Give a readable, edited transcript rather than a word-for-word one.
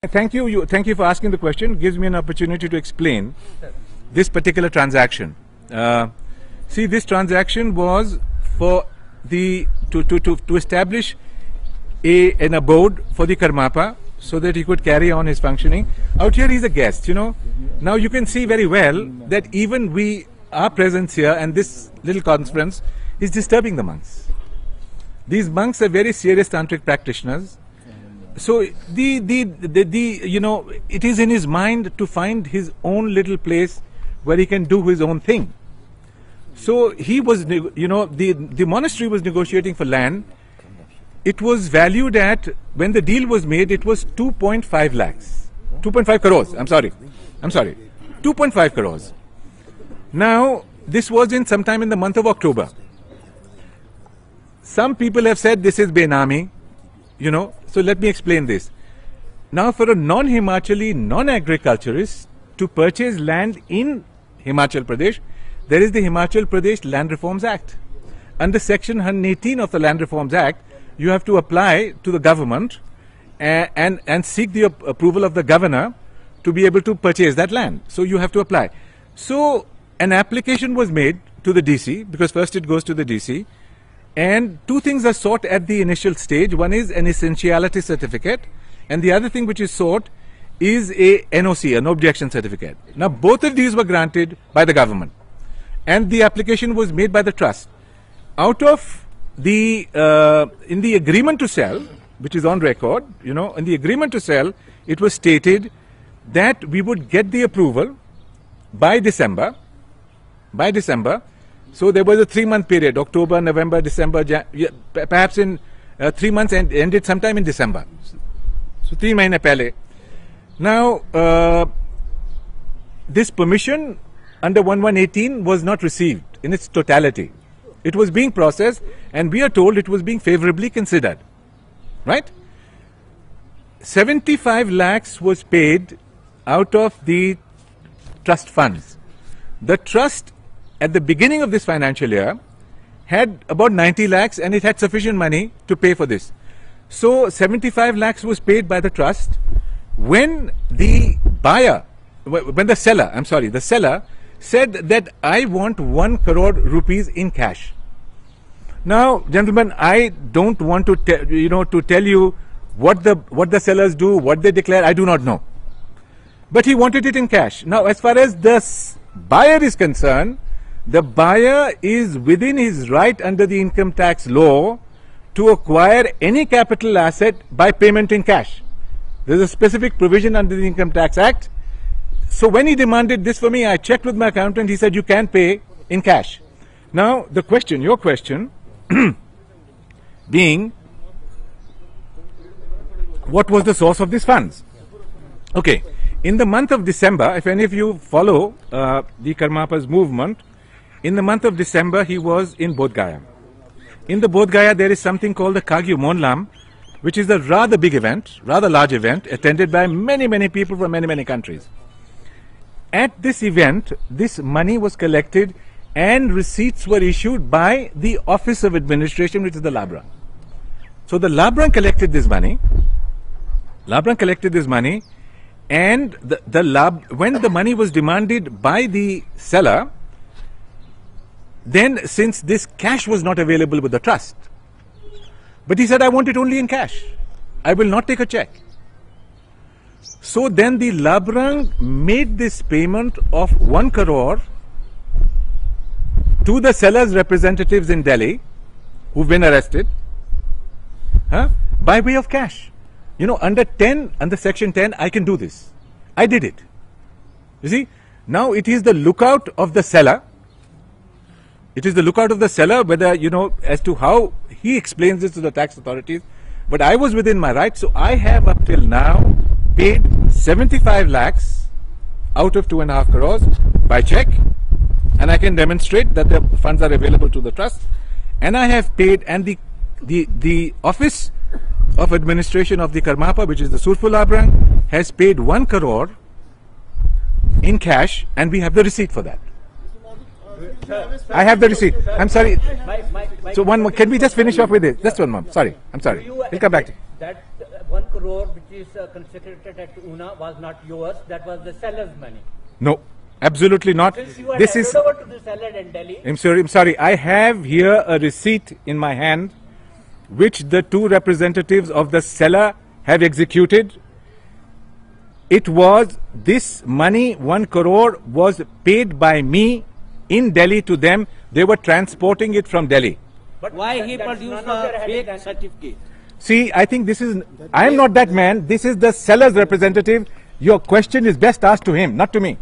Thank you for asking the question. It gives me an opportunity to explain this particular transaction. See, this transaction was for to establish an abode for the Karmapa so that he could carry on his functioning. Out here he's a guest, you know. Now you can see very well that even our presence here and this little conference is disturbing the monks. These monks are very serious tantric practitioners. So you know, it is in his mind to find his own little place where he can do his own thing. So he was, you know, the monastery was negotiating for land. It was valued at, when the deal was made, it was 2.5 lakhs. 2.5 crores, I'm sorry. 2.5 crores. Now, this was sometime in the month of October. Some people have said this is Benami, you know, so let me explain this. Now, for a non-Himachali, non-agriculturist to purchase land in Himachal Pradesh, there is the Himachal Pradesh Land Reforms Act. Under Section 118 of the Land Reforms Act, you have to apply to the government and seek the approval of the governor to be able to purchase that land. So you have to apply. So an application was made to the DC, because first it goes to the DC, and two things are sought at the initial stage. One is an essentiality certificate, and the other thing which is sought is a NOC, a no objection certificate. Now both of these were granted by the government, and the application was made by the trust. Out of in the agreement to sell, which is on record, you know, in the agreement to sell, it was stated that we would get the approval by December. So there was a 3-month period, October, November, December, perhaps in 3 months, and ended sometime in December. So 3 months pehle. Now, this permission under 1118 was not received in its totality. It was being processed, and we are told it was being favorably considered. Right? 75 lakhs was paid out of the trust funds. The trust at the beginning of this financial year had about 90 lakhs, and it had sufficient money to pay for this. So 75 lakhs was paid by the trust when the seller said that I want 1 crore rupees in cash. Now, gentlemen, I don't want to tell you what the sellers do, what they declare. I do not know. But he wanted it in cash. Now, as far as the buyer is concerned, the buyer is within his right under the income tax law to acquire any capital asset by payment in cash. There is a specific provision under the Income Tax Act. So when he demanded this for me, I checked with my accountant. He said you can pay in cash. Now, the question, your question, being, what was the source of these funds? Okay, in the month of December, if any of you follow the Karmapa's movement, in the month of December he was in Bodh Gaya. In the Bodh Gaya there is something called the Kagyu Monlam, which is a rather big event, rather large event, attended by many people from many countries. At this event, this money was collected and receipts were issued by the Office of Administration, which is the Labra. So the Labra collected this money. And when the money was demanded by the seller, then since this cash was not available with the trust, but he said, I want it only in cash. I will not take a check. So then the Labrang made this payment of 1 crore to the seller's representatives in Delhi, who've been arrested, by way of cash. You know, under Section 10, I can do this. I did it. You see, now it is the lookout of the seller. It is the lookout of the seller, whether, you know, as to how he explains this to the tax authorities. But I was within my right, so I have up till now paid 75 lakhs out of 2.5 crores by check, and I can demonstrate that the funds are available to the trust. And I have paid, and the Office of Administration of the Karmapa, which is the Surfu Labrang, has paid 1 crore in cash, and we have the receipt for that. I have the receipt. I'm sorry. So one more. Can we just finish off with it? Just one more. Sorry. I'm sorry. We'll come back to you. 1 crore which is consecrated at Una was not yours, that was the seller's money. No, absolutely not. Since you had This handed is. over to the seller in Delhi, I'm sorry. I have here a receipt in my hand, which the two representatives of the seller have executed. It was this money, 1 crore, was paid by me in Delhi to them. They were transporting it from Delhi. but Why he that's produced none of their a headache fake then. certificate? See, I think this is. I am not that man. This is the seller's representative. Your question is best asked to him, not to me.